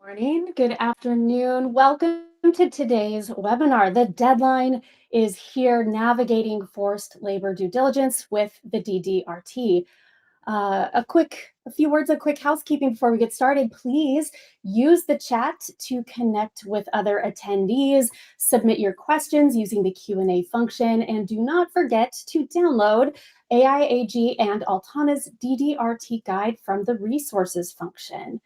Morning, good afternoon. Welcome to today's webinar. The deadline is here, navigating forced labor due diligence with the DDRT. A few words of quick housekeeping before we get started. Please use the chat to connect with other attendees. Submit your questions using the Q&A function, and do not forget to download AIAG and Altana's DDRT guide from the resources function.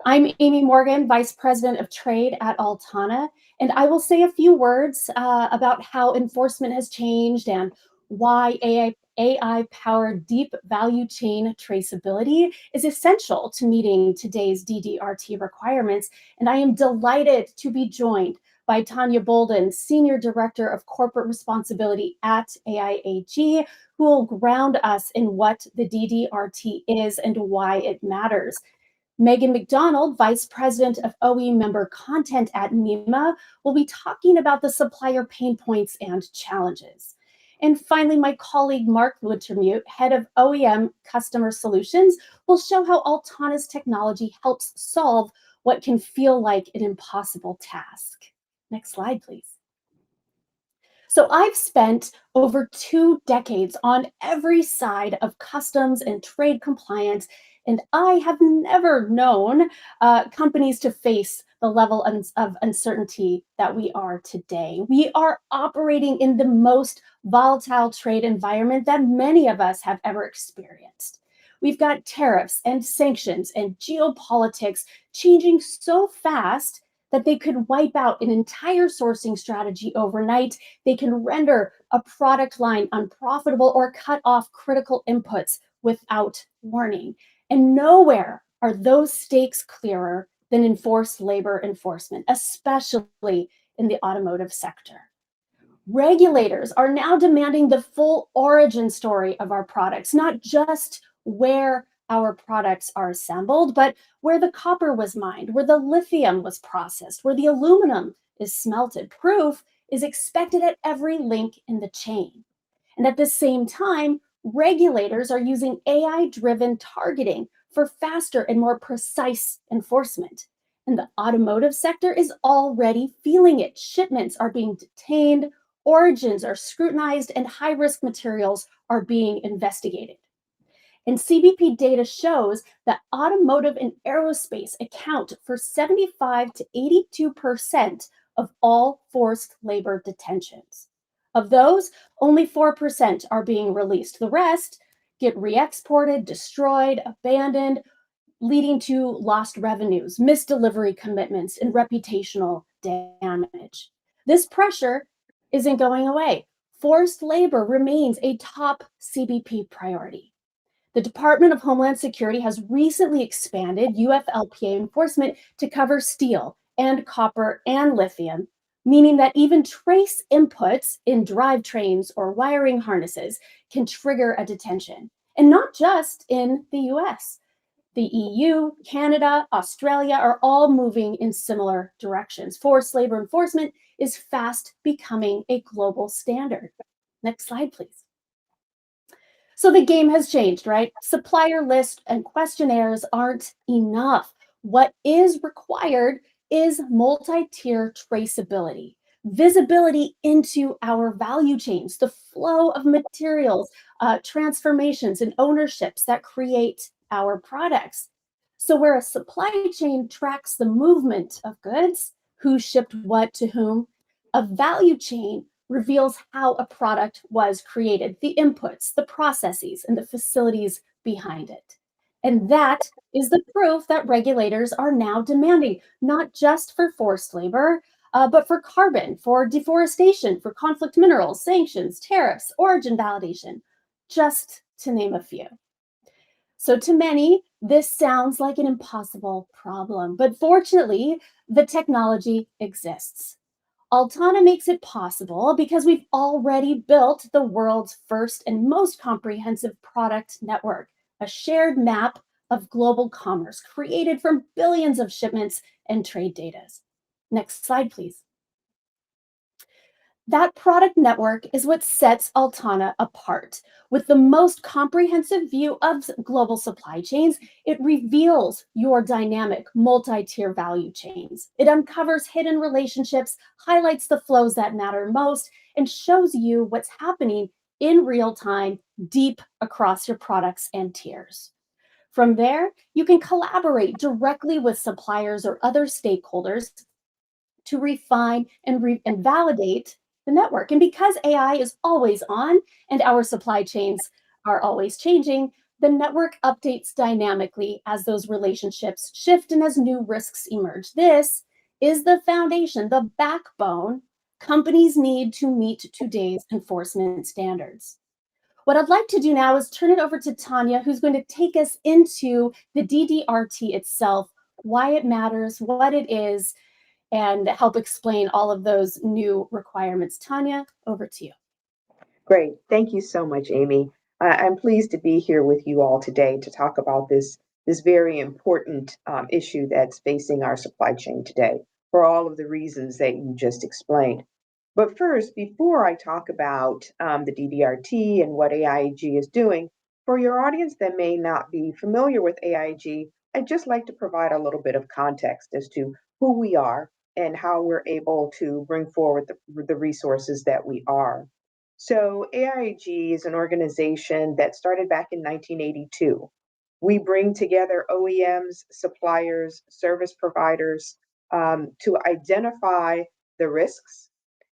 I'm Amy Morgan, Vice President of Trade at Altana, and I will say a few words about how enforcement has changed and why AI-powered deep value chain traceability is essential to meeting today's DDRT requirements. And I am delighted to be joined by Tanya Bolden, Senior Director of Corporate Responsibility at AIAG, who will ground us in what the DDRT is and why it matters. Meghan MacDonald, Vice President of OEM Member Content at MEMA, will be talking about the supplier pain points and challenges. And finally, my colleague Mark Wintermute, Head of OEM Customer Solutions, will show how Altana's technology helps solve what can feel like an impossible task. Next slide, please. So I've spent over 2 decades on every side of customs and trade compliance, and I have never known companies to face the level of uncertainty that we are today. We are operating in the most volatile trade environment that many of us have ever experienced. We've got tariffs and sanctions and geopolitics changing so fast that they could wipe out an entire sourcing strategy overnight. They can render a product line unprofitable or cut off critical inputs without warning. And nowhere are those stakes clearer than enforced labor enforcement, especially in the automotive sector. Regulators are now demanding the full origin story of our products, not just where our products are assembled, but where the copper was mined, where the lithium was processed, where the aluminum is smelted. Proof is expected at every link in the chain. And at the same time, regulators are using AI-driven targeting for faster and more precise enforcement. And the automotive sector is already feeling it. Shipments are being detained, origins are scrutinized, and high-risk materials are being investigated. And CBP data shows that automotive and aerospace account for 75 to 82% of all forced labor detentions. Of those, only 4% are being released. The rest get re-exported, destroyed, abandoned, leading to lost revenues, missed delivery commitments, and reputational damage. This pressure isn't going away. Forced labor remains a top CBP priority. The Department of Homeland Security has recently expanded UFLPA enforcement to cover steel and copper and lithium, meaning that even trace inputs in drivetrains or wiring harnesses can trigger a detention. And not just in the US. The EU, Canada, Australia are all moving in similar directions. Forced labor enforcement is fast becoming a global standard. Next slide, please. So the game has changed, right? Supplier lists and questionnaires aren't enough. What is required is multi-tier traceability, visibility into our value chains, the flow of materials, transformations, and ownerships that create our products. So where a supply chain tracks the movement of goods, who shipped what to whom, a value chain reveals how a product was created, the inputs, the processes, and the facilities behind it. And that is the proof that regulators are now demanding, not just for forced labor, but for carbon, for deforestation, for conflict minerals, sanctions, tariffs, origin validation, just to name a few. So to many, this sounds like an impossible problem, but fortunately, the technology exists. Altana makes it possible because we've already built the world's first and most comprehensive product network, a shared map of global commerce created from billions of shipments and trade data. Next slide, please. That product network is what sets Altana apart. With the most comprehensive view of global supply chains, it reveals your dynamic multi tier value chains. It uncovers hidden relationships, highlights the flows that matter most, and shows you what's happening in real time, deep across your products and tiers. From there, you can collaborate directly with suppliers or other stakeholders to refine and validate the network. And because AI is always on and our supply chains are always changing, the network updates dynamically as those relationships shift and as new risks emerge. This is the foundation, the backbone companies need to meet today's enforcement standards. What I'd like to do now is turn it over to Tanya, who's going to take us into the DDRT itself, why it matters, what it is, and help explain all of those new requirements. Tanya, over to you. Great. Thank you so much, Amy. I'm pleased to be here with you all today to talk about this very important issue that's facing our supply chain today for all of the reasons that you just explained. But first, before I talk about the DDRT and what AIAG is doing, for your audience that may not be familiar with AIAG, I'd just like to provide a little bit of context as to who we are and how we're able to bring forward the resources that we are. So AIAG is an organization that started back in 1982. We bring together OEMs, suppliers, service providers to identify the risks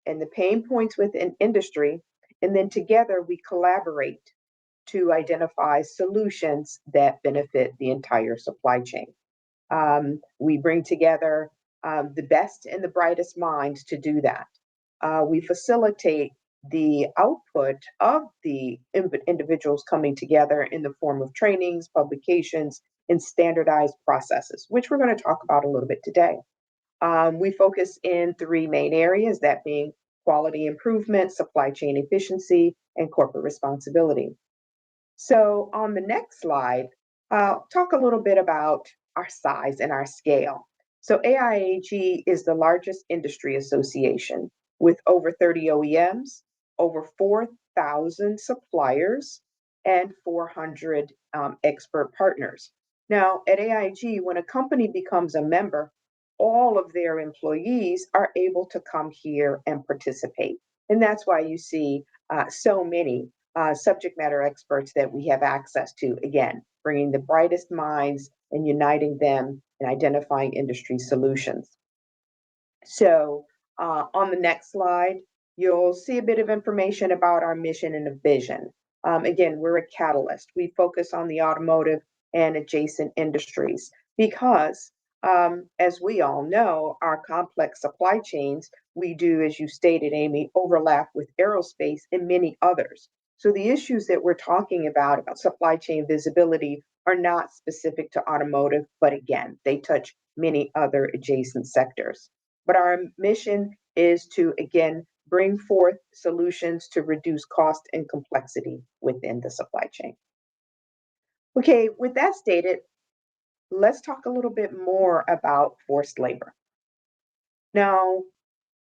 and the pain points within industry, and then together we collaborate to identify solutions that benefit the entire supply chain. We bring together the best and the brightest minds to do that. We facilitate the output of the individuals coming together in the form of trainings, publications, and standardized processes, which we're going to talk about a little bit today. We focus in three main areas, that being quality improvement, supply chain efficiency, and corporate responsibility. So on the next slide, I'll talk a little bit about our size and our scale. So AIAG is the largest industry association with over 30 OEMs, over 4,000 suppliers, and 400 expert partners. Now, at AIAG, when a company becomes a member, all of their employees are able to come here and participate. And that's why you see so many subject matter experts that we have access to, again, bringing the brightest minds and uniting them and identifying industry solutions. So on the next slide, you'll see a bit of information about our mission and vision. Again, we're a catalyst. We focus on the automotive and adjacent industries because, as we all know, our complex supply chains, we do, as you stated, Amy, overlap with aerospace and many others. So the issues that we're talking about supply chain visibility are not specific to automotive, but again, they touch many other adjacent sectors. But our mission is to, again, bring forth solutions to reduce cost and complexity within the supply chain. Okay, with that stated, let's talk a little bit more about forced labor. Now,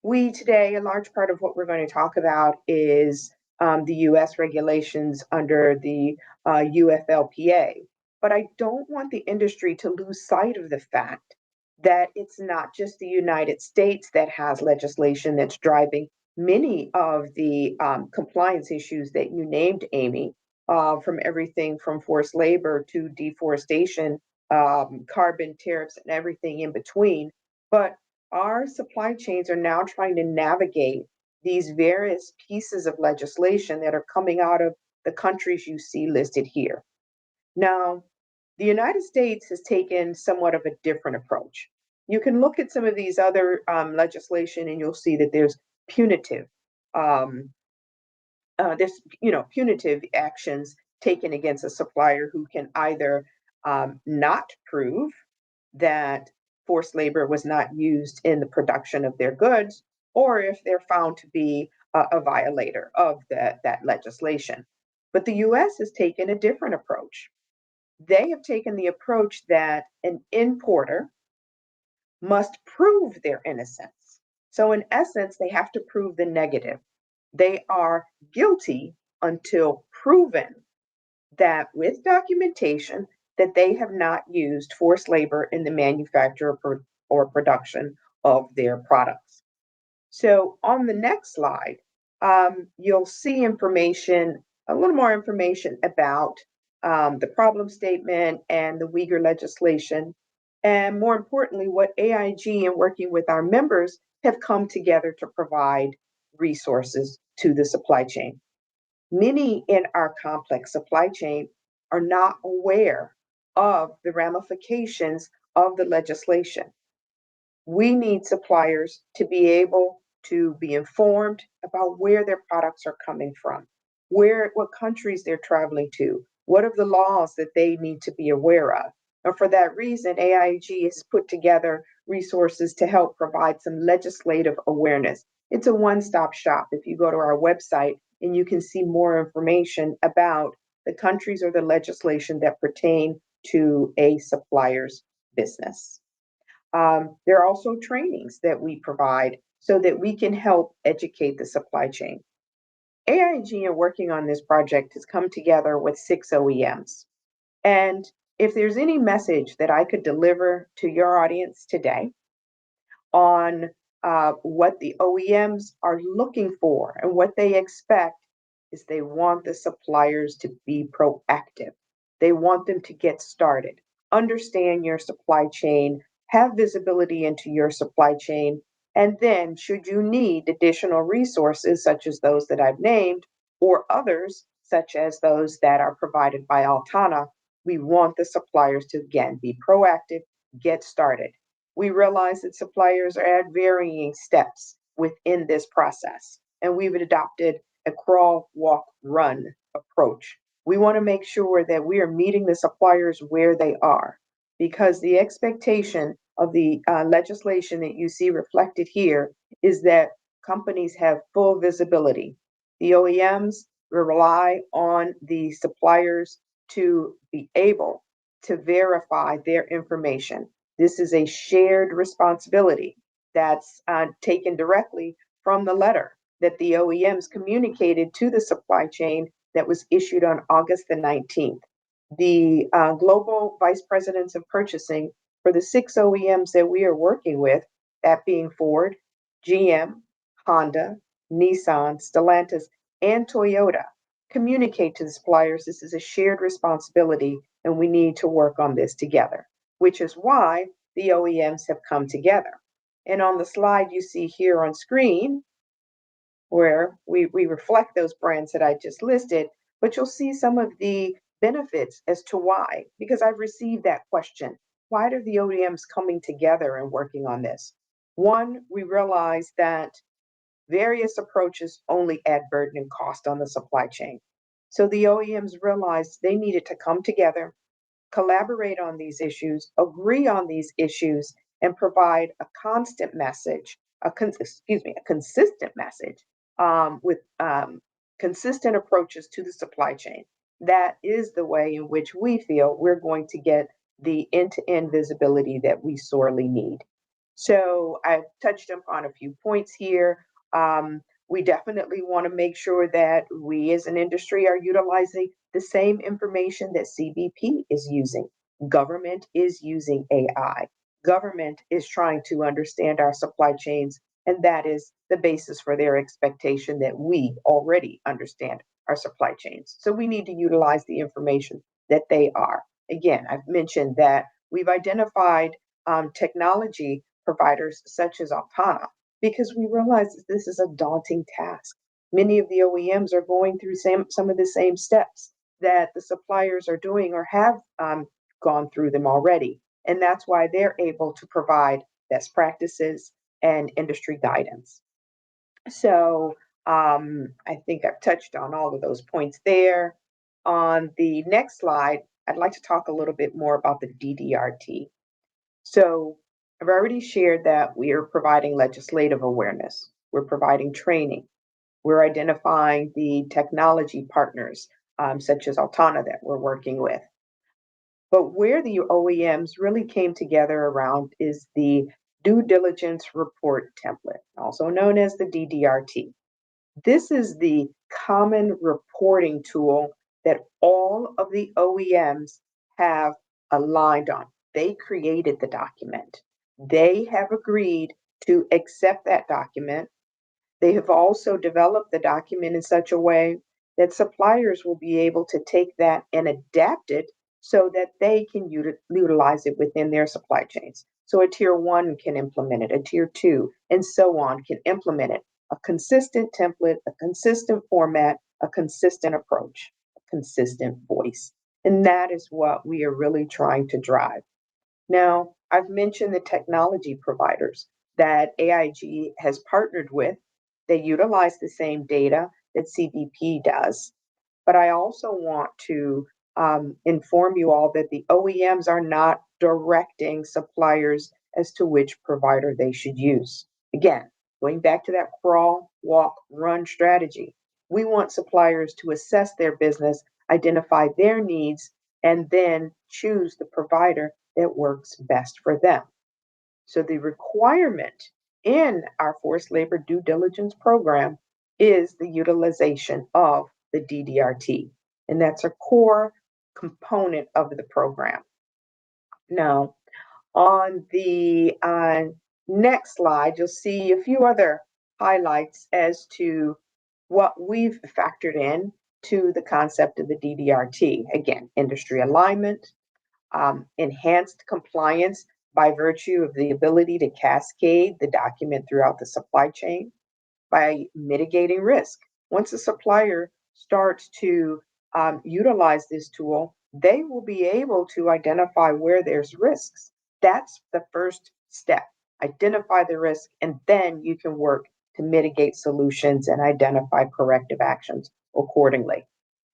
we today, a large part of what we're going to talk about is the US regulations under the UFLPA. But I don't want the industry to lose sight of the fact that it's not just the United States that has legislation that's driving many of the compliance issues that you named, Amy, from everything from forced labor to deforestation, carbon tariffs, and everything in between. But our supply chains are now trying to navigate these various pieces of legislation that are coming out of the countries you see listed here. Now, the United States has taken somewhat of a different approach. You can look at some of these other legislation and you'll see that there's punitive, um, punitive actions taken against a supplier who can either not prove that forced labor was not used in the production of their goods, or if they're found to be a violator of that legislation. But the US has taken a different approach. They have taken the approach that an importer must prove their innocence. So in essence, they have to prove the negative. They are guilty until proven that with documentation that they have not used forced labor in the manufacture or production of their products. So on the next slide, you'll see information, a little more information about the problem statement and the Uyghur legislation, and more importantly, what AIG and working with our members have come together to provide resources to the supply chain. Many in our complex supply chain are not aware of the ramifications of the legislation. We need suppliers to be able to be informed about where their products are coming from, what countries they're traveling to, what are the laws that they need to be aware of. And for that reason, AIG has put together resources to help provide some legislative awareness. It's a one-stop shop. If you go to our website and you can see more information about the countries or the legislation that pertain to a supplier's business. There are also trainings that we provide so that we can help educate the supply chain. AIG, in working on this project, has come together with 6 OEMs. And if there's any message that I could deliver to your audience today on what the OEMs are looking for and what they expect, is they want the suppliers to be proactive. They want them to get started, understand your supply chain, have visibility into your supply chain, and then should you need additional resources such as those that I've named or others such as those that are provided by Altana, we want the suppliers to again be proactive, get started. We realize that suppliers are at varying steps within this process, and we've adopted a crawl, walk, run approach. We want to make sure that we are meeting the suppliers where they are, because the expectation of the legislation that you see reflected here is that companies have full visibility. The OEMs rely on the suppliers to be able to verify their information. This is a shared responsibility that's taken directly from the letter that the OEMs communicated to the supply chain that was issued on August the 19th. The global vice presidents of purchasing for the 6 OEMs that we are working with, that being Ford, GM, Honda, Nissan, Stellantis, and Toyota, communicate to the suppliers this is a shared responsibility and we need to work on this together, which is why the OEMs have come together. And on the slide you see here on screen, where we reflect those brands that I just listed, but you'll see some of the benefits as to why, because I've received that question. Why are the OEMs coming together and working on this? One, we realize that various approaches only add burden and cost on the supply chain. So the OEMs realized they needed to come together, collaborate on these issues, agree on these issues, and provide a constant message, a consistent message with consistent approaches to the supply chain. That is the way in which we feel we're going to get the end-to-end visibility that we sorely need. So I've touched upon a few points here. We definitely want to make sure that we as an industry are utilizing the same information that CBP is using. Government is using AI. Government is trying to understand our supply chains, and that is the basis for their expectation that we already understand our supply chains. So we need to utilize the information that they are. Again, I've mentioned that we've identified technology providers such as Altana, because we realize that this is a daunting task. Many of the OEMs are going through some of the same steps that the suppliers are doing or have gone through them already. And that's why they're able to provide best practices and industry guidance. So I think I've touched on all of those points there. On the next slide, I'd like to talk a little bit more about the DDRT. So I've already shared that we are providing legislative awareness. We're providing training. We're identifying the technology partners, such as Altana, that we're working with. But where the OEMs really came together around is the Due Diligence Report Template, also known as the DDRT. This is the common reporting tool that all of the OEMs have aligned on. They created the document. They have agreed to accept that document. They have also developed the document in such a way that suppliers will be able to take that and adapt it so that they can utilize it within their supply chains. So a tier one can implement it, a tier two, and so on can implement it. A consistent template, a consistent format, a consistent approach, a consistent voice. And that is what we are really trying to drive. Now, I've mentioned the technology providers that AIG has partnered with. They utilize the same data that CBP does. But I also want to inform you all that the OEMs are not directing suppliers as to which provider they should use. Again, going back to that crawl, walk, run strategy, we want suppliers to assess their business, identify their needs, and then choose the provider that works best for them. So the requirement in our forced labor due diligence program is the utilization of the DDRT. And that's a core component of the program. Now, on the next slide, you'll see a few other highlights as to what we've factored in to the concept of the DDRT. Again, industry alignment, enhanced compliance by virtue of the ability to cascade the document throughout the supply chain, by mitigating risk. Once a supplier starts to utilize this tool, they will be able to identify where there's risks. That's the first step. Identify the risk, and then you can work to mitigate solutions and identify corrective actions accordingly.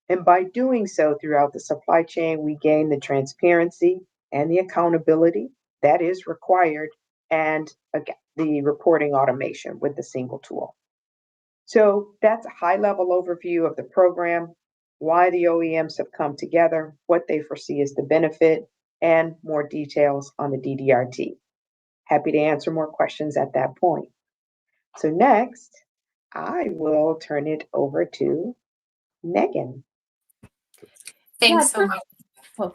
And by doing so throughout the supply chain, we gain the transparency and the accountability that is required, and again, the reporting automation with the single tool. So that's a high level overview of the program, why the OEMs have come together, what they foresee as the benefit, and more details on the DDRT. Happy to answer more questions at that point. So next, I will turn it over to Meghan. Thanks so much. Oh.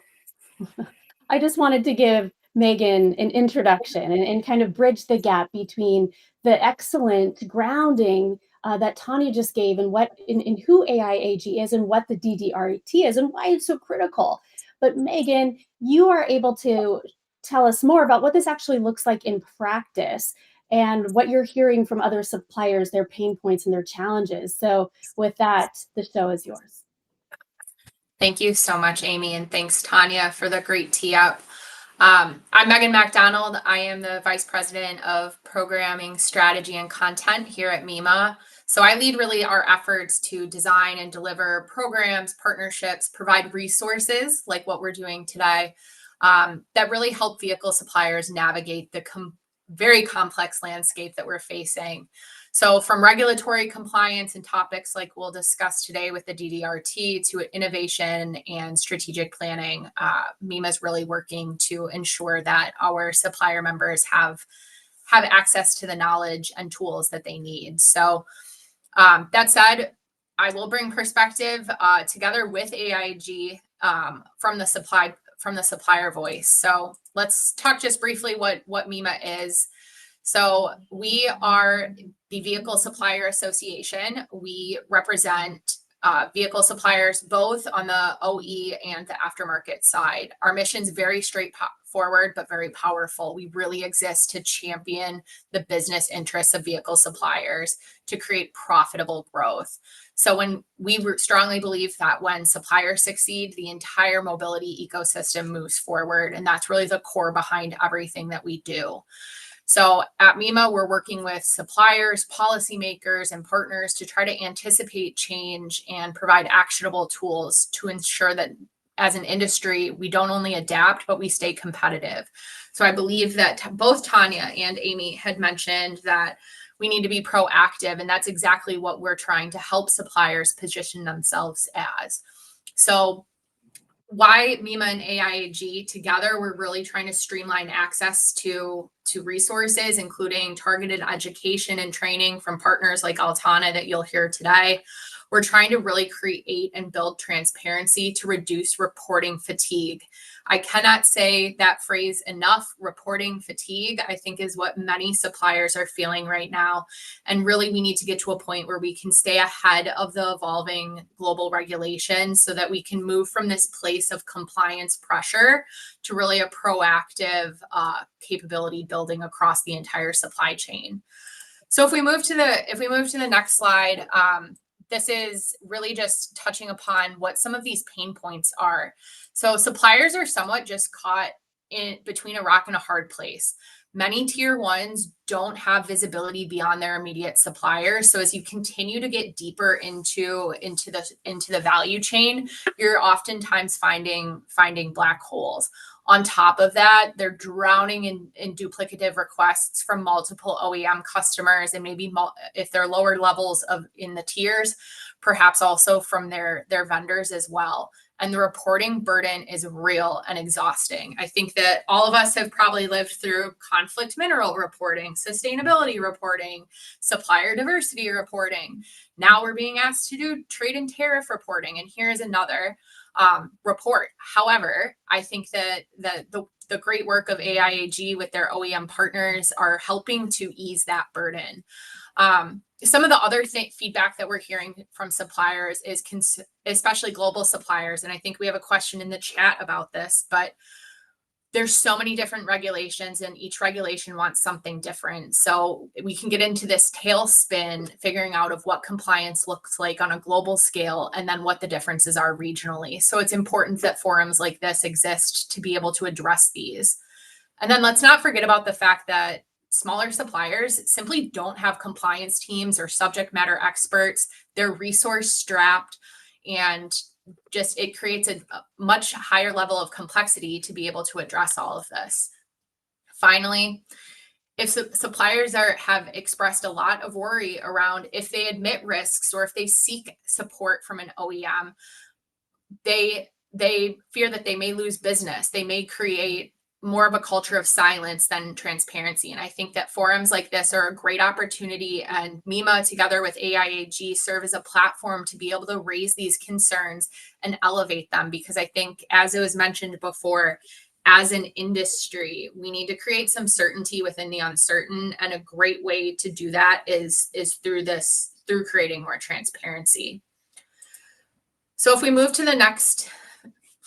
I just wanted to give Meghan an introduction and kind of bridge the gap between the excellent grounding that Tanya just gave and what in who AIAG is and what the DDRT is and why it's so critical. But Meghan, you are able to tell us more about what this actually looks like in practice and what you're hearing from other suppliers, their pain points and their challenges. So with that, the show is yours. Thank you so much, Amy, and thanks, Tanya, for the great tee up. I'm Meghan MacDonald. I am the Vice President of Programming, Strategy, and Content here at MEMA. So I lead really our efforts to design and deliver programs, partnerships, provide resources like what we're doing today that really help vehicle suppliers navigate the very complex landscape that we're facing. So from regulatory compliance and topics like we'll discuss today with the DDRT to innovation and strategic planning, MEMA is really working to ensure that our supplier members have access to the knowledge and tools that they need. So that said, I will bring perspective together with AIAG from the supplier voice. So let's talk just briefly what MEMA is. So we are the Vehicle Supplier Association. We represent vehicle suppliers both on the OE and the aftermarket side. Our mission is very straightforward, but very powerful. We really exist to champion the business interests of vehicle suppliers to create profitable growth. So when we strongly believe that when suppliers succeed, the entire mobility ecosystem moves forward. And that's really the core behind everything that we do. So at MEMA, we're working with suppliers, policymakers, and partners to try to anticipate change and provide actionable tools to ensure that as an industry, we don't only adapt, but we stay competitive. So I believe that both Tanya and Amy had mentioned that we need to be proactive, and that's exactly what we're trying to help suppliers position themselves as. So why MEMA and AIAG together, we're really trying to streamline access to resources, including targeted education and training from partners like Altana that you'll hear today. We're trying to really create and build transparency to reduce reporting fatigue. I cannot say that phrase enough. Reporting fatigue, I think, is what many suppliers are feeling right now. And really, we need to get to a point where we can stay ahead of the evolving global regulations so that we can move from this place of compliance pressure to really a proactive capability building across the entire supply chain. So if we move to the next slide, this is really just touching upon what some of these pain points are. So suppliers are somewhat just caught in between a rock and a hard place. Many tier ones don't have visibility beyond their immediate suppliers. So as you continue to get deeper into the value chain, you're oftentimes finding black holes. On top of that, they're drowning in duplicative requests from multiple OEM customers, and maybe if they're lower levels in the tiers, perhaps also from their vendors as well. And the reporting burden is real and exhausting. I think that all of us have probably lived through conflict mineral reporting, sustainability reporting, supplier diversity reporting. Now we're being asked to do trade and tariff reporting, and here's another report. However, I think that the great work of AIAG with their OEM partners are helping to ease that burden. Some of the other feedback that we're hearing from suppliers is especially global suppliers, and I think we have a question in the chat about this, but there's so many different regulations and each regulation wants something different. So we can get into this tailspin, figuring out of what compliance looks like on a global scale and then what the differences are regionally. So it's important that forums like this exist to be able to address these. And then let's not forget about the fact that smaller suppliers simply don't have compliance teams or subject matter experts. They're resource strapped, and just it creates a much higher level of complexity to be able to address all of this. Finally, if suppliers have expressed a lot of worry around if they admit risks or if they seek support from an OEM, they fear that they may lose business. They may create more of a culture of silence than transparency. And I think that forums like this are a great opportunity, and MEMA together with AIAG serve as a platform to be able to raise these concerns and elevate them, because I think, as it was mentioned before, as an industry, we need to create some certainty within the uncertain. And a great way to do that is through creating more transparency. So if we move to the next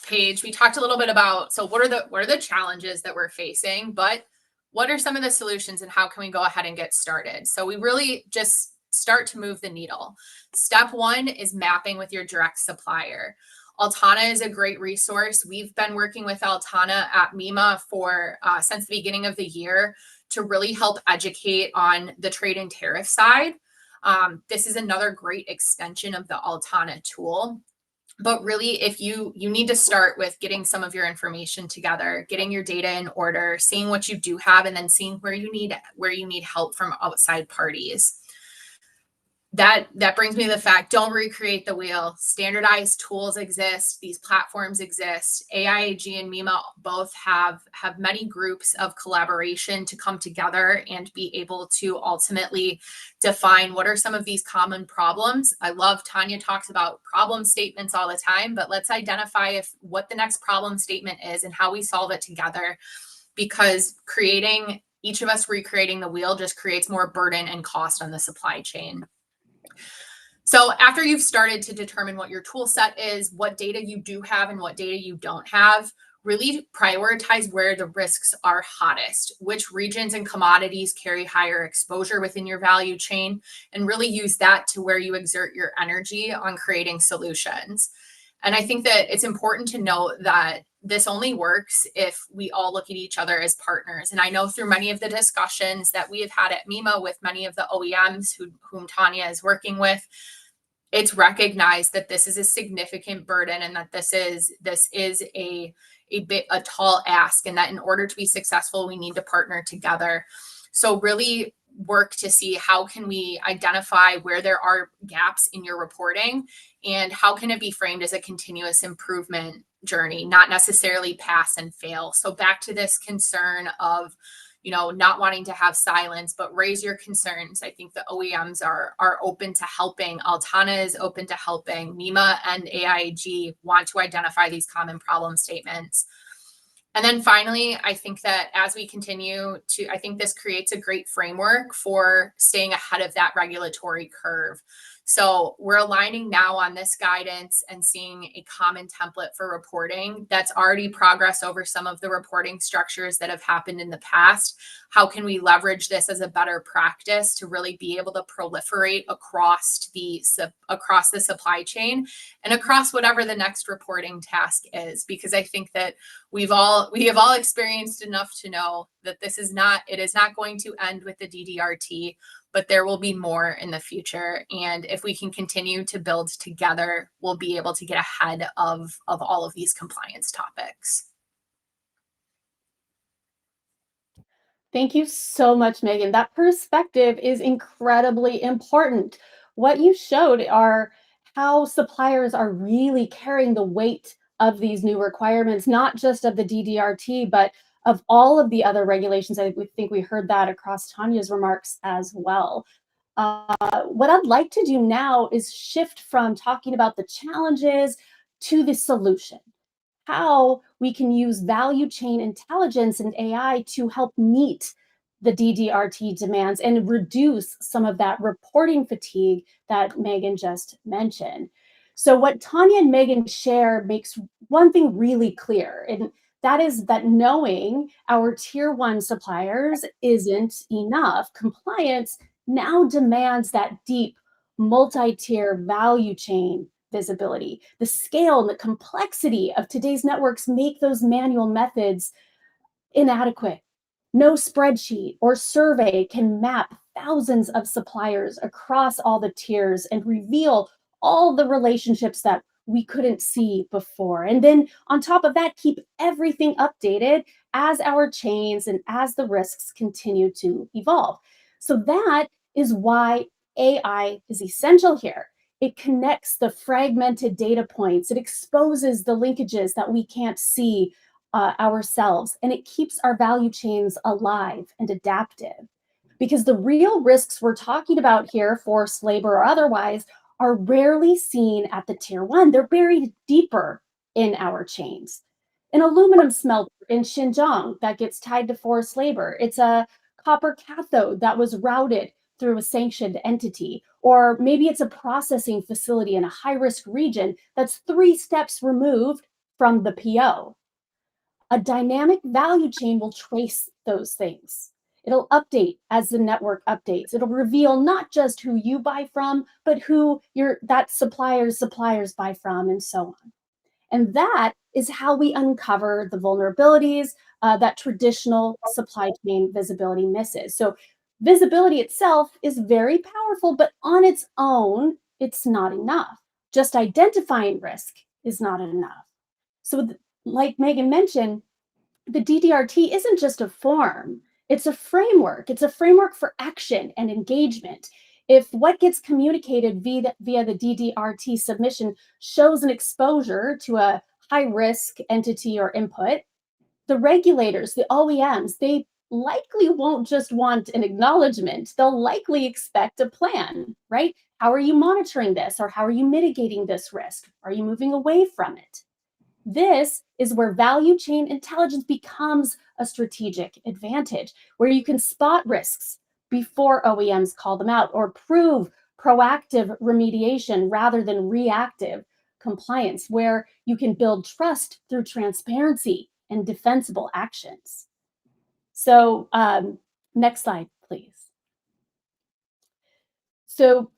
page, we talked a little bit about, so what are the challenges that we're facing, but what are some of the solutions and how can we go ahead and get started? So we really just start to move the needle. Step one is mapping with your direct supplier. Altana is a great resource. We've been working with Altana at MEMA for since the beginning of the year to really help educate on the trade and tariff side. This is another great extension of the Altana tool. But really, if you need to start with getting some of your information together, getting your data in order, seeing what you do have, and then seeing where you need help from outside parties. That brings me to the fact, don't recreate the wheel. Standardized tools exist. These platforms exist. AIAG and MEMA both have many groups of collaboration to come together and be able to ultimately define what are some of these common problems. I love Tanya talks about problem statements all the time, but let's identify what the next problem statement is and how we solve it together, because each of us recreating the wheel just creates more burden and cost on the supply chain. So after you've started to determine what your tool set is, what data you do have and what data you don't have, really prioritize where the risks are hottest, which regions and commodities carry higher exposure within your value chain, and really use that to where you exert your energy on creating solutions. And I think that it's important to note that this only works if we all look at each other as partners. And I know through many of the discussions that we have had at MEMA with many of the OEMs whom Tanya is working with, it's recognized that this is a significant burden and that this is a tall ask, and that in order to be successful, we need to partner together. So really work to see how can we identify where there are gaps in your reporting, and how can it be framed as a continuous improvement journey, not necessarily pass and fail. So back to this concern of, not wanting to have silence, but raise your concerns. I think the OEMs are open to helping. Altana is open to helping. MEMA and AIAG want to identify these common problem statements. And then finally, I think that as we continue to, I think this creates a great framework for staying ahead of that regulatory curve. So we're aligning now on this guidance and seeing a common template for reporting that's already progress over some of the reporting structures that have happened in the past. How can we leverage this as a better practice to really be able to proliferate across the supply chain and across whatever the next reporting task is? Because I think that we have all experienced enough to know that it is not going to end with the DDRT, but there will be more in the future. And if we can continue to build together, we'll be able to get ahead of all of these compliance topics. Thank you so much, Meghan. That perspective is incredibly important. What you showed are how suppliers are really carrying the weight of these new requirements, not just of the DDRT, but of all of the other regulations. I think we heard that across Tanya's remarks as well. What I'd like to do now is shift from talking about the challenges to the solution. How we can use value chain intelligence and AI to help meet the DDRT demands and reduce some of that reporting fatigue that Meghan just mentioned. So what Tanya and Meghan share makes one thing really clear, and that is that knowing our tier one suppliers isn't enough. Compliance now demands that deep multi-tier value chain visibility. The scale and the complexity of today's networks make those manual methods inadequate. No spreadsheet or survey can map thousands of suppliers across all the tiers and reveal all the relationships that we couldn't see before. And then on top of that, keep everything updated as our chains and as the risks continue to evolve. So that is why AI is essential here. It connects the fragmented data points. It exposes the linkages that we can't see ourselves, and it keeps our value chains alive and adaptive. Because the real risks we're talking about here, forced labor or otherwise, are rarely seen at the tier one. They're buried deeper in our chains. An aluminum smelter in Xinjiang that gets tied to forced labor. It's a copper cathode that was routed through a sanctioned entity. Or maybe it's a processing facility in a high-risk region that's 3 steps removed from the PO. A dynamic value chain will trace those things. It'll update as the network updates. It'll reveal not just who you buy from, but who that supplier's suppliers buy from, and so on. And that is how we uncover the vulnerabilities that traditional supply chain visibility misses. So visibility itself is very powerful, but on its own, it's not enough. Just identifying risk is not enough. So like Meghan mentioned, the DDRT isn't just a form, it's a framework. It's a framework for action and engagement. If what gets communicated via the DDRT submission shows an exposure to a high-risk entity or input, the regulators, the OEMs, they likely won't just want an acknowledgement. They'll likely expect a plan, right? How are you monitoring this? Or how are you mitigating this risk? Are you moving away from it? This is where value chain intelligence becomes a strategic advantage, where you can spot risks before OEMs call them out or prove proactive remediation rather than reactive compliance, where you can build trust through transparency and defensible actions. So next slide, please. So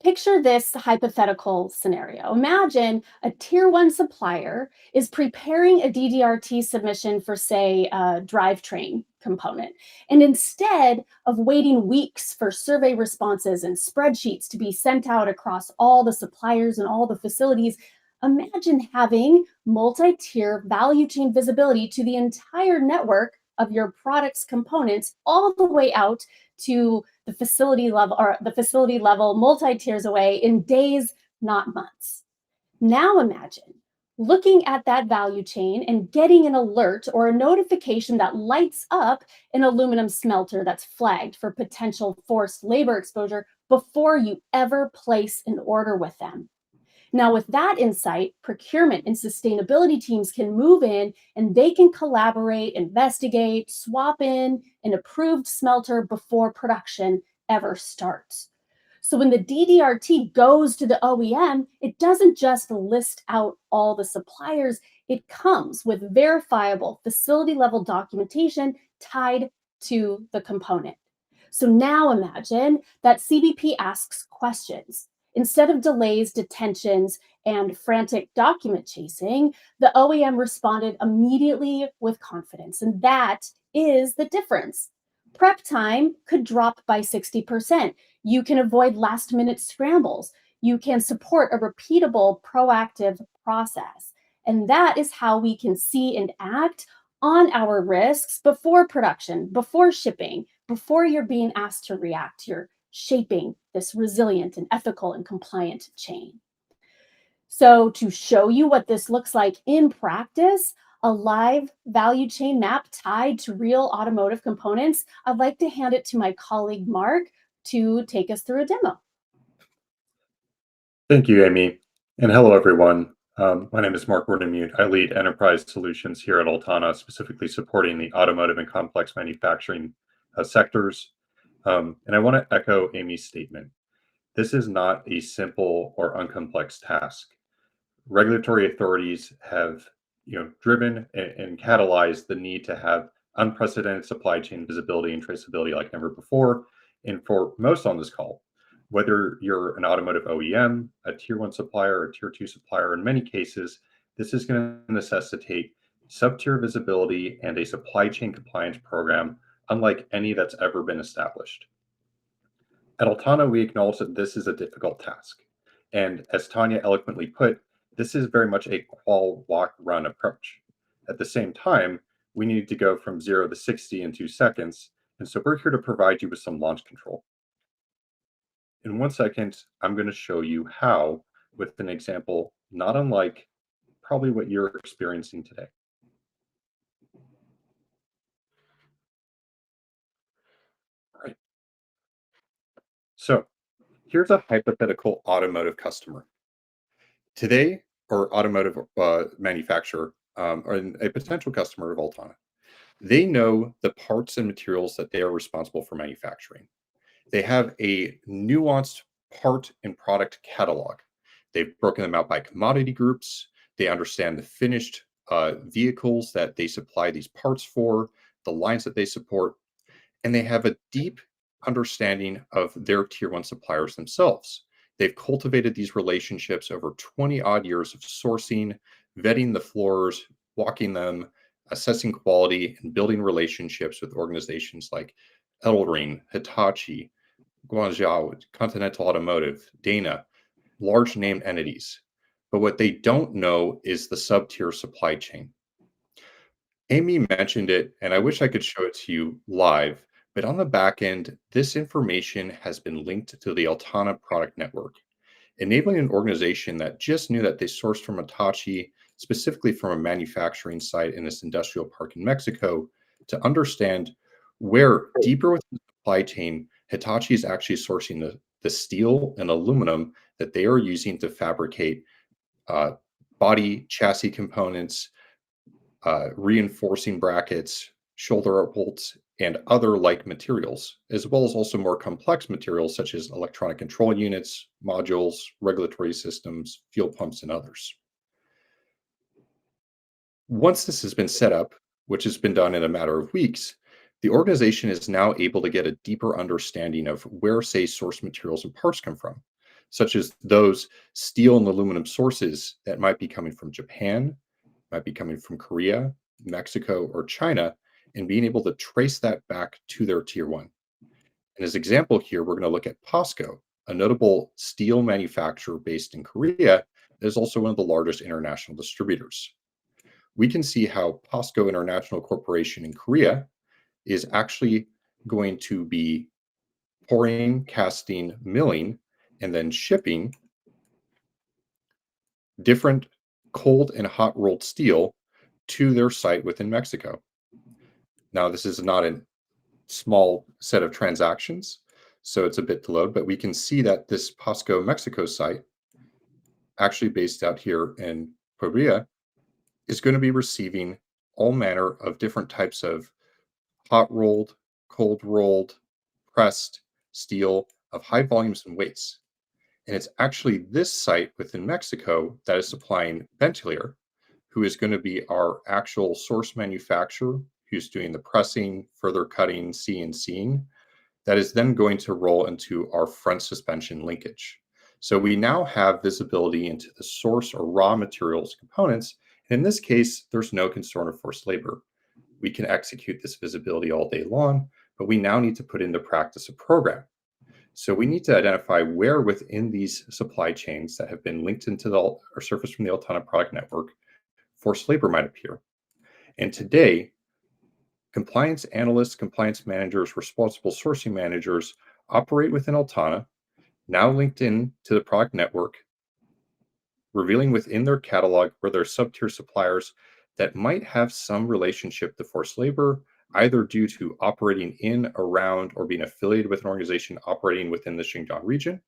picture this hypothetical scenario. Imagine a tier one supplier is preparing a DDRT submission for, say, a drivetrain component. And instead of waiting weeks for survey responses and spreadsheets to be sent out across all the suppliers and all the facilities, imagine having multi-tier value chain visibility to the entire network of your product's components all the way out to the facility level or the facility level multi-tiers away in days, not months. Now imagine looking at that value chain and getting an alert or a notification that lights up an aluminum smelter that's flagged for potential forced labor exposure before you ever place an order with them. Now, with that insight, procurement and sustainability teams can move in and they can collaborate, investigate, swap in an approved smelter before production ever starts. So when the DDRT goes to the OEM, it doesn't just list out all the suppliers, it comes with verifiable facility level documentation tied to the component. So now imagine that CBP asks questions. Instead of delays, detentions, and frantic document chasing, the OEM responded immediately with confidence. And that is the difference. Prep time could drop by 60%. You can avoid last minute scrambles. You can support a repeatable, proactive process. And that is how we can see and act on our risks before production, before shipping, before you're being asked to react. You're shaping this resilient and ethical and compliant chain. So to show you what this looks like in practice, a live value chain map tied to real automotive components, I'd like to hand it to my colleague, Mark, to take us through a demo. Thank you, Amy. And hello, everyone. My name is Mark Wordemute. I lead enterprise solutions here at Altana, specifically supporting the automotive and complex manufacturing sectors. And I want to echo Amy's statement. This is not a simple or uncomplex task. Regulatory authorities have driven and catalyzed the need to have unprecedented supply chain visibility and traceability like never before. And for most on this call, whether you're an automotive OEM, a tier 1 supplier, or a tier 2 supplier, in many cases, this is going to necessitate sub-tier visibility and a supply chain compliance program unlike any that's ever been established. At Altana, we acknowledge that this is a difficult task. And as Tanya eloquently put, this is very much a crawl, walk, run approach. At the same time, we need to go from 0 to 60 in 2 seconds. And so we're here to provide you with some launch control. In 1 second, I'm going to show you how with an example not unlike probably what you're experiencing today. All right. So here's a hypothetical automotive customer. Today, or automotive manufacturer, or a potential customer of Altana, they know the parts and materials that they are responsible for manufacturing. They have a nuanced part and product catalog. They've broken them out by commodity groups. They understand the finished vehicles that they supply these parts for, the lines that they support, and they have a deep understanding of their tier 1 suppliers themselves. They've cultivated these relationships over 20 odd years of sourcing, vetting the floors, walking them, assessing quality, and building relationships with organizations like Edelring, Hitachi, Guangzhou, Continental Automotive, Dana, large name entities. But what they don't know is the sub-tier supply chain. Amy mentioned it, and I wish I could show it to you live, but on the back end, this information has been linked to the Altana product network, enabling an organization that just knew that they sourced from Hitachi, specifically from a manufacturing site in this industrial park in Mexico, to understand where deeper within the supply chain, Hitachi is actually sourcing the steel and aluminum that they are using to fabricate body chassis components, reinforcing brackets, shoulder bolts, and other like materials, as well as also more complex materials such as electronic control units, modules, regulatory systems, fuel pumps, and others. Once this has been set up, which has been done in a matter of weeks, the organization is now able to get a deeper understanding of where, say, source materials and parts come from, such as those steel and aluminum sources that might be coming from Japan, might be coming from Korea, Mexico, or China, and being able to trace that back to their tier 1. And as example here, we're going to look at POSCO, a notable steel manufacturer based in Korea that is also one of the largest international distributors. we can see how POSCO International Corporation in Korea is actually going to be pouring, casting, milling, and then shipping different cold and hot rolled steel to their site within Mexico. Now, this is not a small set of transactions, so it's a bit to load, but we can see that this POSCO Mexico site, actually based out here in Korea, is going to be receiving all manner of different types of hot rolled, cold rolled, pressed steel of high volumes and weights. And it's actually this site within Mexico that is supplying Ventilier, who is going to be our actual source manufacturer, who's doing the pressing, further cutting, CNCing, that is then going to roll into our front suspension linkage. So we now have visibility into the source or raw materials components. And in this case, there's no concern of forced labor. We can execute this visibility all day long, but we now need to put into practice a program. So we need to identify where within these supply chains that have been linked into the or surfaced from the Altana product network, forced labor might appear. And today, compliance analysts, compliance managers, responsible sourcing managers operate within Altana, now linked in to the product network, revealing within their catalog where their sub-tier suppliers that might have some relationship to forced labor, either due to operating in, around, or being affiliated with an organization operating within the Xinjiang region,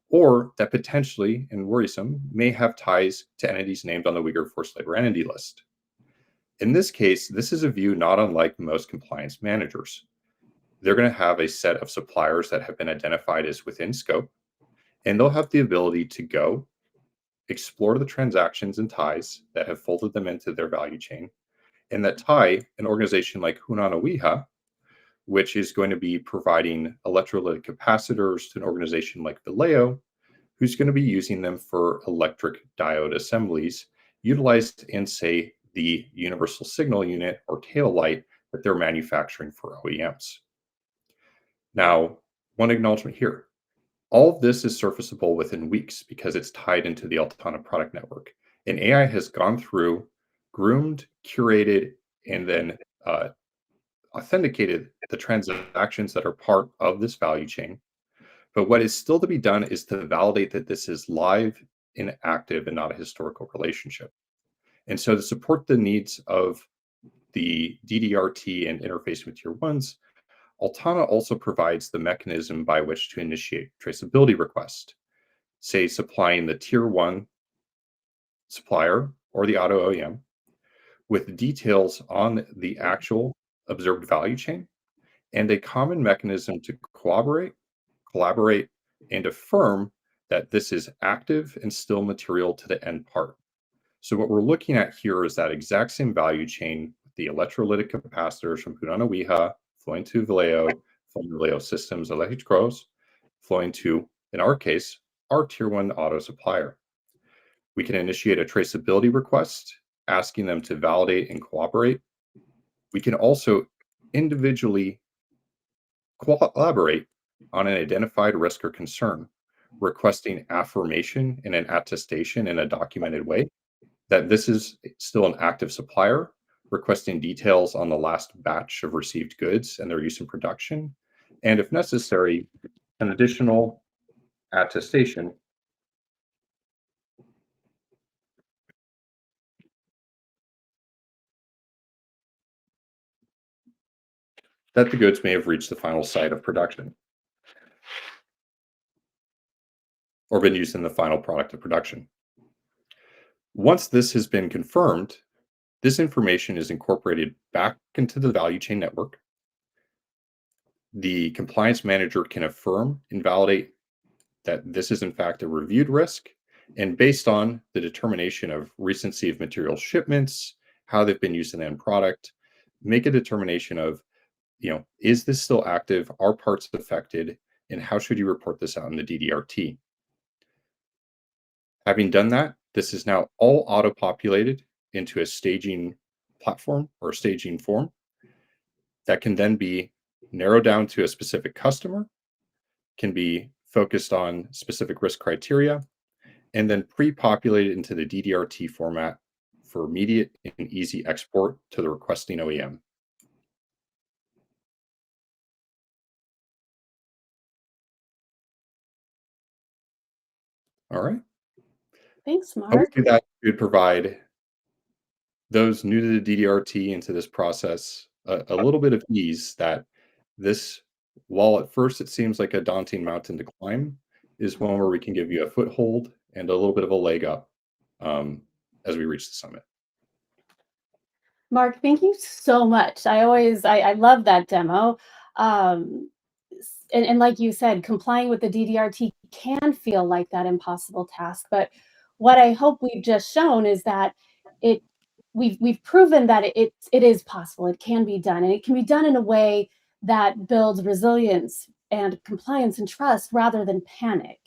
or that potentially, and worrisome, may have ties to entities named on the Uyghur Forced Labor Entity List. In this case, this is a view not unlike most compliance managers. They're going to have a set of suppliers that have been identified as within scope, and they'll have the ability to go explore the transactions and ties that have folded them into their value chain, and that tie an organization like Hunan Oiha, which is going to be providing electrolytic capacitors to an organization like Vallejo, who's going to be using them for electric diode assemblies utilized in, say, the universal signal unit or tail light that they're manufacturing for OEMs. Now, one acknowledgement here. All of this is surfaceable within weeks because it's tied into the Altana product network. And AI has gone through, groomed, curated, and then authenticated the transactions that are part of this value chain. But what is still to be done is to validate that this is live and active and not a historical relationship. And so to support the needs of the DDRT and interface with tier ones, Altana also provides the mechanism by which to initiate traceability request, say supplying the tier one supplier or the auto OEM with details on the actual observed value chain and a common mechanism to cooperate, collaborate, and affirm that this is active and still material to the end part. So what we're looking at here is that exact same value chain, the electrolytic capacitors from Hunan Oiha flowing to Vallejo, flowing to Vallejo Systems Eléctricos, flowing to, in our case, our tier one auto supplier. We can initiate a traceability request, asking them to validate and cooperate. We can also individually collaborate on an identified risk or concern, requesting affirmation and an attestation in a documented way that this is still an active supplier, requesting details on the last batch of received goods and their use in production, and if necessary, an additional attestation that the goods may have reached the final site of production or been used in the final product of production. Once this has been confirmed, this information is incorporated back into the value chain network. The compliance manager can affirm and validate that this is in fact a reviewed risk, and based on the determination of recency of material shipments, how they've been used in the end product, make a determination of, is this still active? Are parts affected? And how should you report this out in the DDRT? Having done that, this is now all auto-populated into a staging platform or staging form that can then be narrowed down to a specific customer, can be focused on specific risk criteria, and then pre-populated into the DDRT format for immediate and easy export to the requesting OEM. All right. Thanks, Mark. Hopefully that should provide those new to the DDRT into this process a little bit of ease that this, while at first it seems like a daunting mountain to climb, is one where we can give you a foothold and a little bit of a leg up as we reach the summit. Mark, thank you so much. I love that demo. And like you said, complying with the DDRT can feel like that impossible task. But what I hope we've just shown is that we've proven that it is possible. It can be done, and it can be done in a way that builds resilience and compliance and trust rather than panic.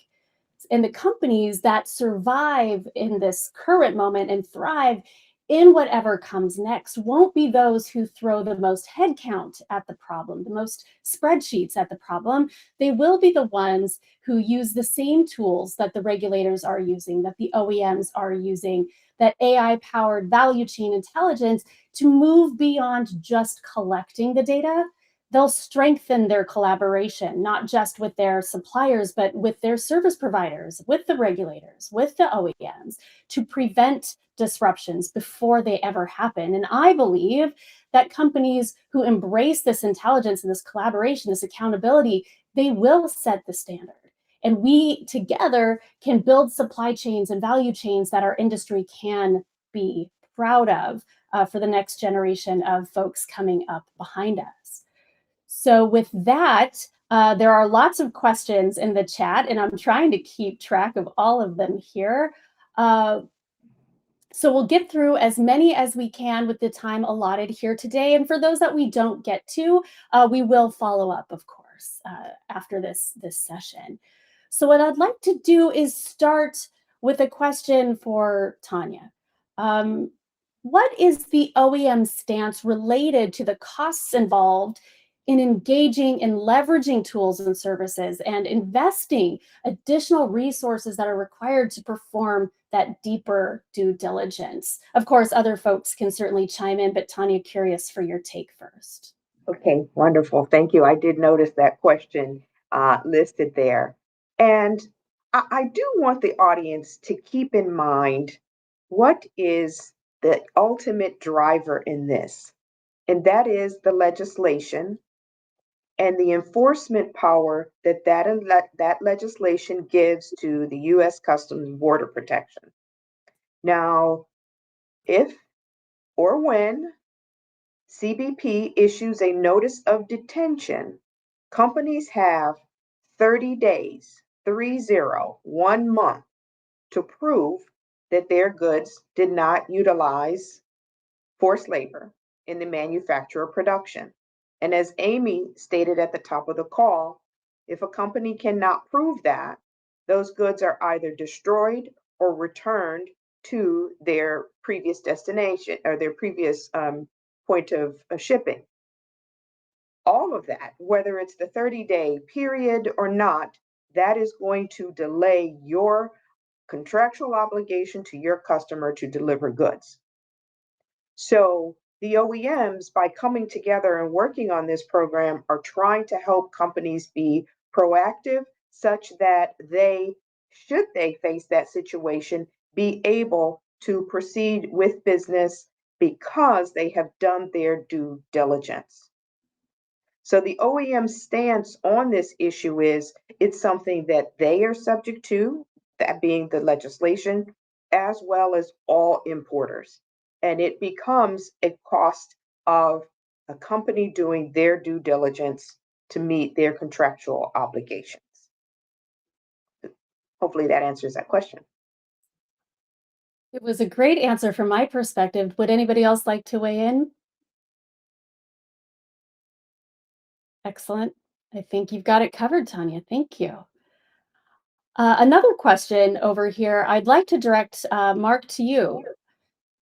And the companies that survive in this current moment and thrive in whatever comes next won't be those who throw the most headcount at the problem, the most spreadsheets at the problem. They will be the ones who use the same tools that the regulators are using, that the OEMs are using, that AI-powered value chain intelligence to move beyond just collecting the data. They'll strengthen their collaboration, not just with their suppliers, but with their service providers, with the regulators, with the OEMs, to prevent disruptions before they ever happen. And I believe that companies who embrace this intelligence and this collaboration, this accountability, they will set the standard. And we together can build supply chains and value chains that our industry can be proud of for the next generation of folks coming up behind us. So with that, there are lots of questions in the chat, and I'm trying to keep track of all of them here. So we'll get through as many as we can with the time allotted here today. And for those that we don't get to, we will follow up, of course, after this session. So what I'd like to do is start with a question for Tanya. What is the OEM stance related to the costs involved in engaging and leveraging tools and services and investing additional resources that are required to perform that deeper due diligence? Of course, other folks can certainly chime in, but Tanya, curious for your take first. Okay, wonderful. Thank you. I did notice that question listed there. And I do want the audience to keep in mind what is the ultimate driver in this, and that is the legislation and the enforcement power that legislation gives to the U.S. Customs and Border Protection. Now, if or when CBP issues a notice of detention, companies have 30 days, 1 month, to prove that their goods did not utilize forced labor in the manufacture or production. And as Amy stated at the top of the call, if a company cannot prove that, those goods are either destroyed or returned to their previous destination or their previous point of shipping. All of that, whether it's the 30-day period or not, that is going to delay your contractual obligation to your customer to deliver goods. So the OEMs, by coming together and working on this program, are trying to help companies be proactive such that they, should they face that situation, be able to proceed with business because they have done their due diligence. So the OEM stance on this issue is it's something that they are subject to, that being the legislation, as well as all importers. And it becomes a cost of a company doing their due diligence to meet their contractual obligations. Hopefully that answers that question. It was a great answer from my perspective. Would anybody else like to weigh in? Excellent. I think you've got it covered, Tanya. Thank you. Another question over here, I'd like to direct Mark to you.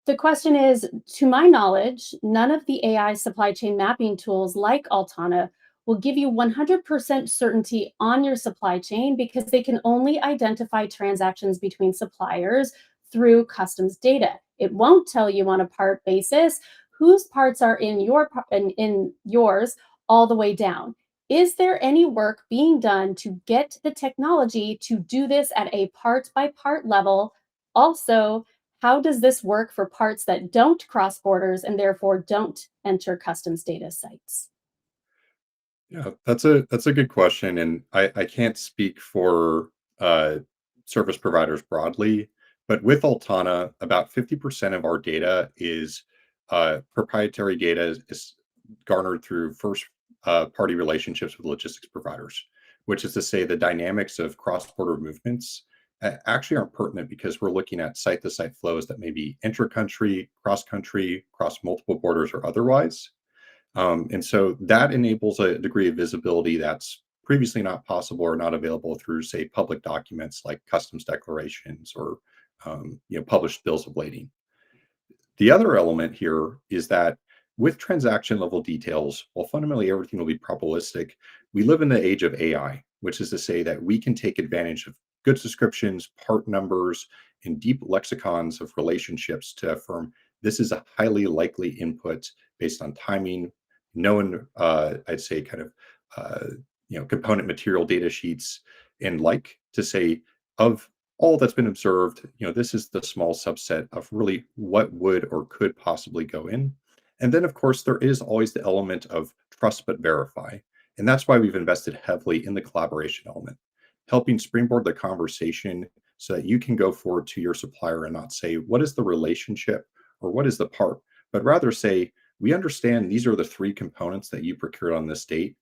The question is, to my knowledge, none of the AI supply chain mapping tools like Altana will give you 100% certainty on your supply chain because they can only identify transactions between suppliers through customs data. It won't tell you on a part basis whose parts are in yours all the way down. Is there any work being done to get the technology to do this at a part by part level? Also, how does this work for parts that don't cross borders and therefore don't enter customs data sites? Yeah, that's a good question, and I can't speak for service providers broadly, but with Altana, about 50% of our data is proprietary data is garnered through first party relationships with logistics providers, which is to say the dynamics of cross-border movements actually aren't pertinent because we're looking at site-to-site flows that may be intra-country, cross-country, cross multiple borders, or otherwise. And so that enables a degree of visibility that's previously not possible or not available through, say, public documents like customs declarations or published bills of lading. The other element here is that with transaction level details, while fundamentally everything will be probabilistic, we live in the age of AI, which is to say that we can take advantage of goods descriptions, part numbers, and deep lexicons of relationships to affirm this is a highly likely input based on timing, known, I'd say, kind of, component material data sheets, and like to say of all that's been observed, this is the small subset of really what would or could possibly go in. And then, of course, there is always the element of trust but verify. And that's why we've invested heavily in the collaboration element, helping springboard the conversation so that you can go forward to your supplier and not say, what is the relationship or what is the part, but rather say, we understand these are the three components that you procured on this date.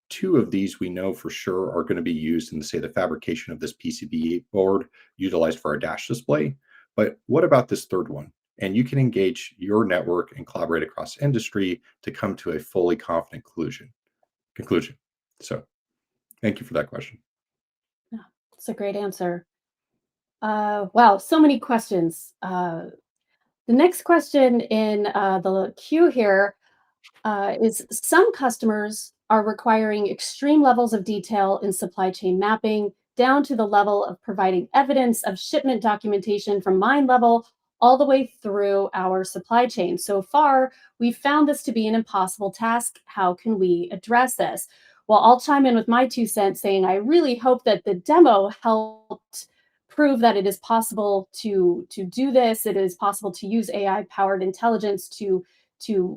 Two of these we know for sure are going to be used in, say, the fabrication of this PCB board utilized for our dash display. But what about this third one? And you can engage your network and collaborate across industry to come to a fully confident conclusion. So thank you for that question. Yeah, it's a great answer. Wow, so many questions. The next question in the queue here is some customers are requiring extreme levels of detail in supply chain mapping, down to the level of providing evidence of shipment documentation from mine level all the way through our supply chain. So far, we've found this to be an impossible task. How can we address this? Well, I'll chime in with my 2 cents saying I really hope that the demo helped prove that it is possible to do this. It is possible to use AI-powered intelligence to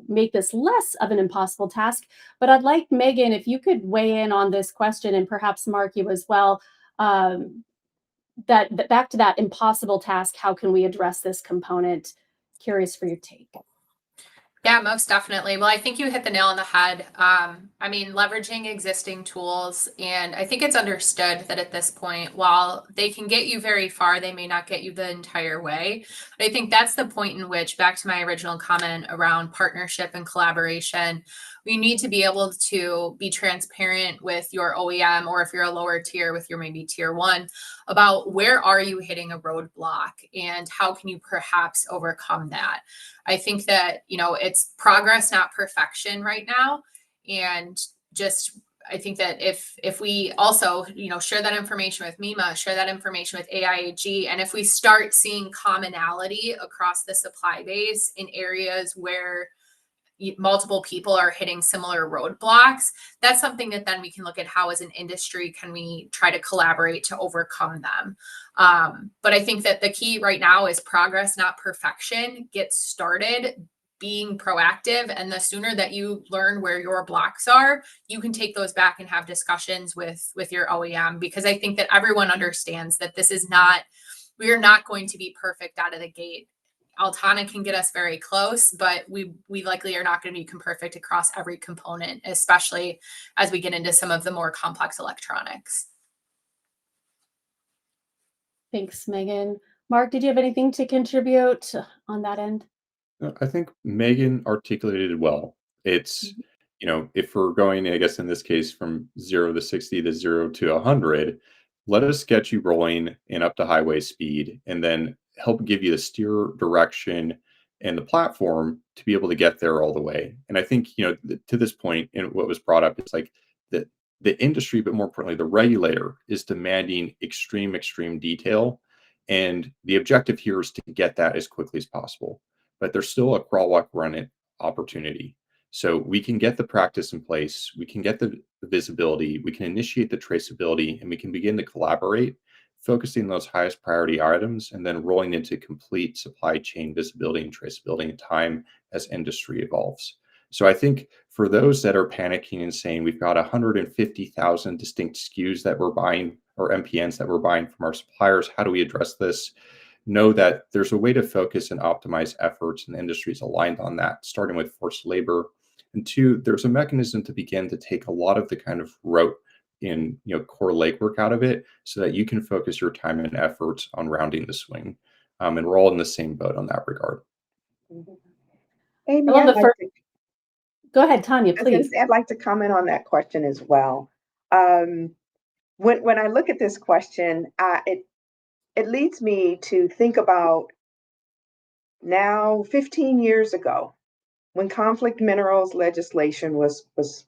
make this less of an impossible task. But I'd like Meghan, if you could weigh in on this question, and perhaps Mark, you as well. That back to that impossible task, how can we address this component? Curious for your take. Yeah, most definitely. Well, I think you hit the nail on the head. Leveraging existing tools, and I think it's understood that at this point, while they can get you very far, they may not get you the entire way. But I think that's the point in which, back to my original comment around partnership and collaboration, we need to be able to be transparent with your OEM, or if you're a lower tier, with your maybe tier one, about where are you hitting a roadblock and how can you perhaps overcome that. I think that, it's progress, not perfection right now. And just, I think that if we also, share that information with MEMA, share that information with AIAG, and if we start seeing commonality across the supply base in areas where multiple people are hitting similar roadblocks, that's something that then we can look at how as an industry can we try to collaborate to overcome them. But I think that the key right now is progress, not perfection. Get started being proactive, and the sooner that you learn where your blocks are, you can take those back and have discussions with your OEM, because I think that everyone understands that we are not going to be perfect out of the gate. Altana can get us very close, but we likely are not going to be perfect across every component, especially as we get into some of the more complex electronics. Thanks, Meghan. Mark, did you have anything to contribute on that end? I think Megan articulated it well. It's, Mhm. if we're going, I guess in this case, from 0 to 60 to 0 to 100, let us get you rolling and up to highway speed, and then help give you the steer direction and the platform to be able to get there all the way. And I think, to this point, and what was brought up is like the industry, but more importantly, the regulator is demanding extreme detail. And the objective here is to get that as quickly as possible. But there's still a crawl, walk, run it opportunity. So we can get the practice in place, we can get the visibility, we can initiate the traceability, and we can begin to collaborate, focusing on those highest priority items, and then rolling into complete supply chain visibility and traceability in time as industry evolves. So I think for those that are panicking and saying we've got 150,000 distinct SKUs that we're buying or MPNs that we're buying from our suppliers, how do we address this? Know that there's a way to focus and optimize efforts, and the industry is aligned on that, starting with forced labor. And two, there's a mechanism to begin to take a lot of the kind of rote in core legwork out of it, so that you can focus your time and efforts on rounding the swing. And we're all in the same boat on that regard. Mhm. I Amy, love I'd the like first. to, Go ahead, Tanya, I was going to please. say, I'd like to comment on that question as well. When I look at this question, it leads me to think about now 15 years ago when conflict minerals legislation was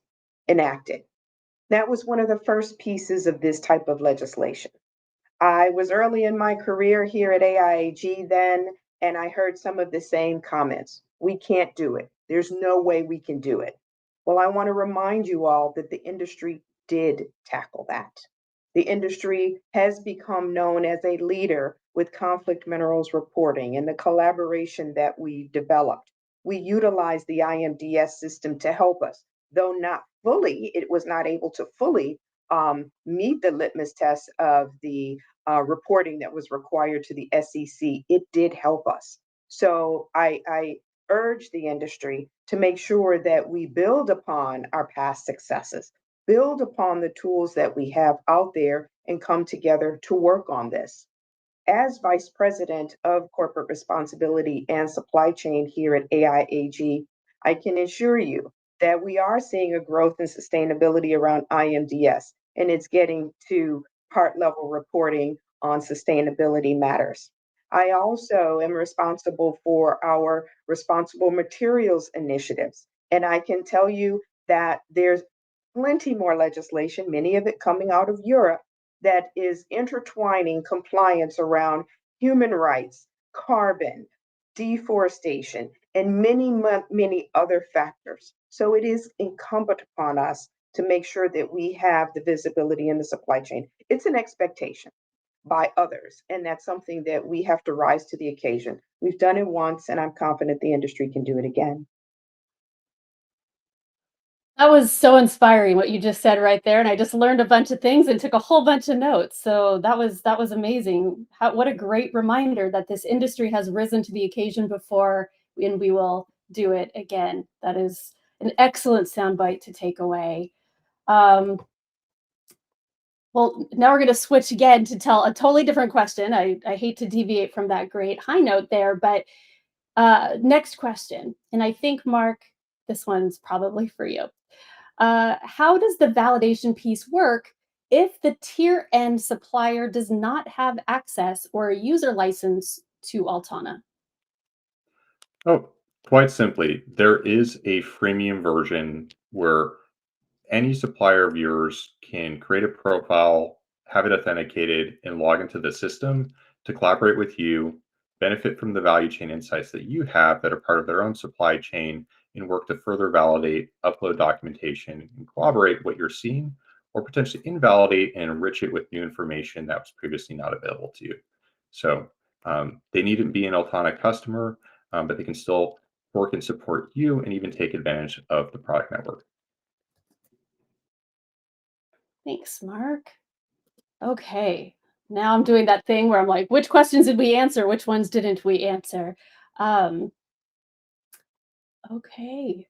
enacted. That was one of the first pieces of this type of legislation. I was early in my career here at AIAG then, and I heard some of the same comments. We can't do it. There's no way we can do it. Well, I want to remind you all that the industry did tackle that. The industry has become known as a leader with conflict minerals reporting and the collaboration that we developed. We utilized the IMDS system to help us, though not fully, it was not able to fully meet the litmus test of the reporting that was required to the SEC. It did help us. So I urge the industry to make sure that we build upon our past successes, build upon the tools that we have out there, and come together to work on this. As Vice President of Corporate Responsibility and Supply Chain here at AIAG, I can assure you that we are seeing a growth in sustainability around IMDS, and it's getting to part level reporting on sustainability matters. I also am responsible for our responsible materials initiatives, and I can tell you that there's plenty more legislation, many of it coming out of Europe, that is intertwining compliance around human rights, carbon, deforestation, and many other factors. So it is incumbent upon us to make sure that we have the visibility in the supply chain. It's an expectation by others, and that's something that we have to rise to the occasion. We've done it once, and I'm confident the industry can do it again. That was so inspiring what you just said right there, and I just learned a bunch of things and took a whole bunch of notes. So that was amazing. What a great reminder that this industry has risen to the occasion before, and we will do it again. That is an excellent soundbite to take away. Well, now we're going to switch again to tell a totally different question. I hate to deviate from that great high note there, but next question, and I think Mark, this one's probably for you. How does the validation piece work if the tier end supplier does not have access or a user license to Altana? Oh, quite simply, there is a freemium version where any supplier of yours can create a profile, have it authenticated, and log into the system to collaborate with you, benefit from the value chain insights that you have that are part of their own supply chain, and work to further validate, upload documentation, and corroborate what you're seeing, or potentially invalidate and enrich it with new information that was previously not available to you. So they needn't be an Altana customer, but they can still work and support you and even take advantage of the product network. Thanks, Mark. Okay, now I'm doing that thing where I'm like, which questions did we answer? Which ones didn't we answer? Um, okay.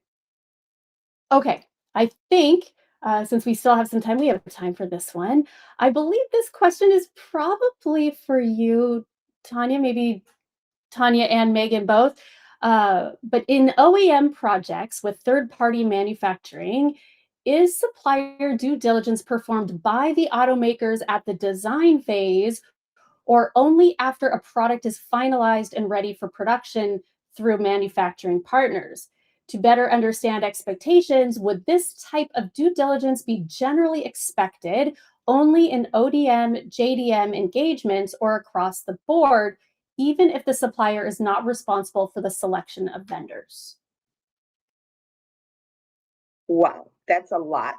Okay, I think since we still have some time, we have time for this one. I believe this question is probably for you, Tanya, maybe Tanya and Meghan both. But in OEM projects with third-party manufacturing, is supplier due diligence performed by the automakers at the design phase or only after a product is finalized and ready for production through manufacturing partners? To better understand expectations, would this type of due diligence be generally expected only in ODM, JDM engagements or across the board, even if the supplier is not responsible for the selection of vendors? Wow, that's a lot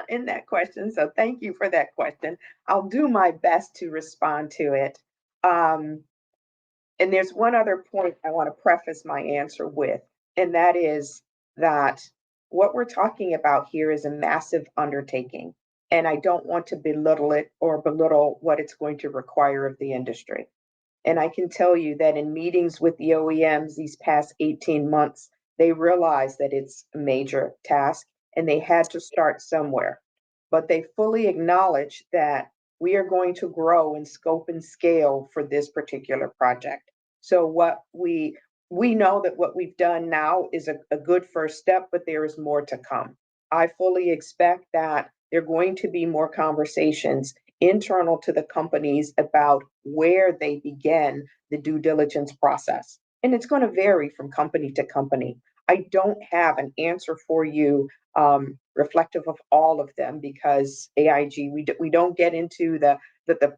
in that question. So thank you for that question. I'll do my best to respond to it. Um, and there's one other point I want to preface my answer with, and that is that what we're talking about here is a massive undertaking. And I don't want to belittle it or belittle what it's going to require of the industry. And I can tell you that in meetings with the OEMs these past 18 months, they realized that it's a major task and they had to start somewhere. But they fully acknowledge that we are going to grow in scope and scale for this particular project. So we know that what we've done now is a good first step, but there is more to come. I fully expect that there are going to be more conversations internal to the companies about where they begin the due diligence process. And it's going to vary from company to company. I don't have an answer for you reflective of all of them because AIG, we don't get into the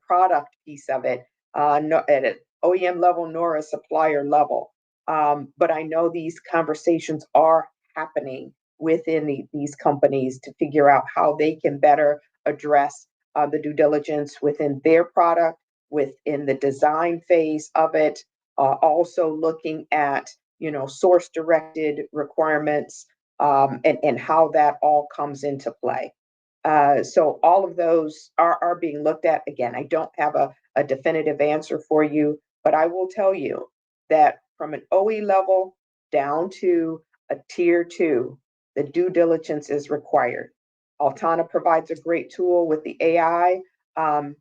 product piece of it no, at an OEM level nor a supplier level. But I know these conversations are happening within these companies to figure out how they can better address the due diligence within their product, within the design phase of it, also looking at source directed requirements and how that all comes into play. So all of those are being looked at. Again, I don't have a definitive answer for you, but I will tell you that from an OE level down to a tier 2, the due diligence is required. Altana provides a great tool with the AI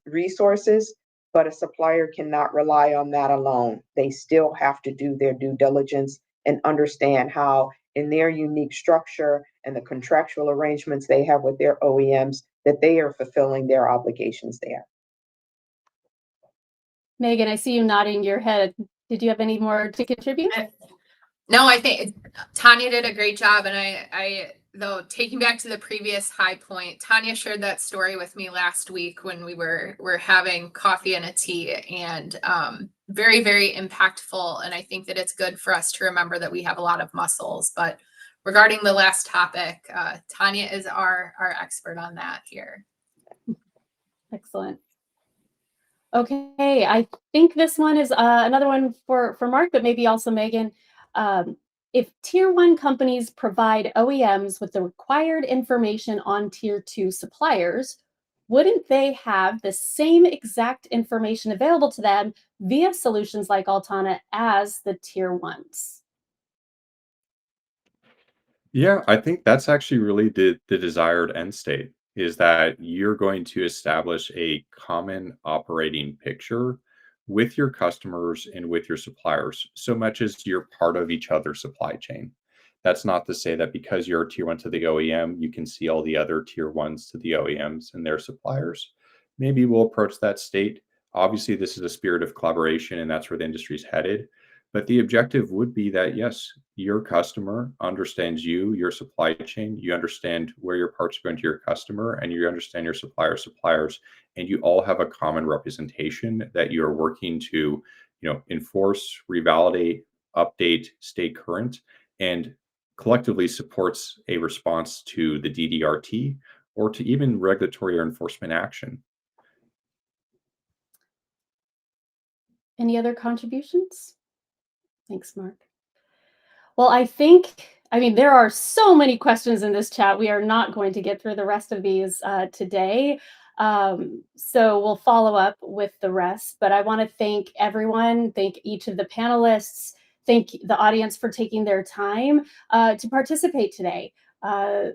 resources, but a supplier cannot rely on that alone. They still have to do their due diligence and understand how, in their unique structure and the contractual arrangements they have with their OEMs, that they are fulfilling their obligations there. Megan, I see you nodding your head. Did you have any more to contribute? No, I think Tanya did a great job. And I though, taking back to the previous high point, Tanya shared that story with me last week when we were having coffee and a tea, and very, very impactful. And I think that it's good for us to remember that we have a lot of muscles. But regarding the last topic, Tanya is our expert on that here. Excellent. Okay, I think this one is another one for Mark, but maybe also Megan. If tier 1 companies provide OEMs with the required information on tier 2 suppliers, wouldn't they have the same exact information available to them via solutions like Altana as the tier 1s? Yeah, I think that's actually really the desired end state is that you're going to establish a common operating picture with your customers and with your suppliers, so much as you're part of each other's supply chain. That's not to say that because you're a tier 1 to the OEM, you can see all the other tier 1s to the OEMs and their suppliers. Maybe we'll approach that state. Obviously, this is a spirit of collaboration, and that's where the industry is headed. But the objective would be that, yes, your customer understands you, your supply chain, you understand where your parts are going to your customer, and you understand your suppliers, and you all have a common representation that you're working to, enforce, revalidate, update, stay current, and collectively supports a response to the DDRT or to even regulatory or enforcement action. Any other contributions? Thanks, Mark. Well, I mean, there are so many questions in this chat. We are not going to get through the rest of these today. So we'll follow up with the rest. But I want to thank everyone, thank each of the panelists, thank the audience for taking their time to participate today.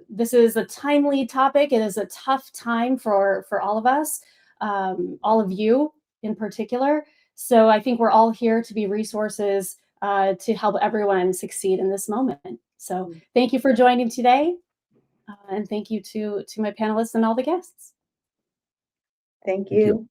This is a timely topic. It is a tough time for all of us, all of you in particular. So I think we're all here to be resources to help everyone succeed in this moment. So thank you for joining today. And thank you to my panelists and all the guests. Thank you.